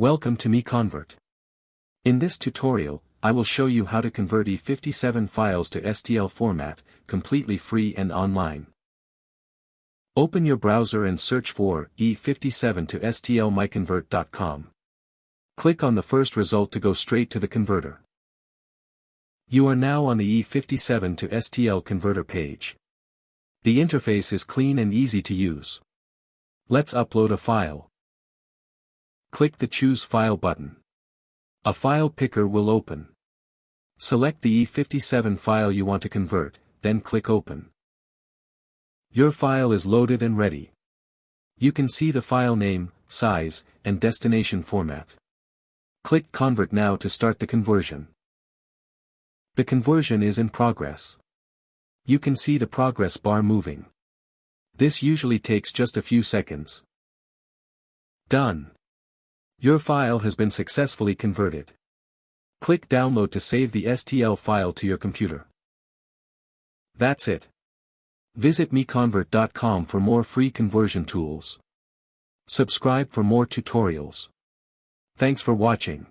Welcome to MiConvert. In this tutorial, I will show you how to convert E57 files to STL format, completely free and online. Open your browser and search for E57 to STL MiConvert.com. Click on the first result to go straight to the converter. You are now on the E57 to STL converter page. The interface is clean and easy to use. Let's upload a file. Click the Choose File button. A file picker will open. Select the E57 file you want to convert, then click Open. Your file is loaded and ready. You can see the file name, size, and destination format. Click Convert now to start the conversion. The conversion is in progress. You can see the progress bar moving. This usually takes just a few seconds. Done. Your file has been successfully converted. Click Download to save the STL file to your computer. That's it. Visit MiConvert.com for more free conversion tools. Subscribe for more tutorials. Thanks for watching.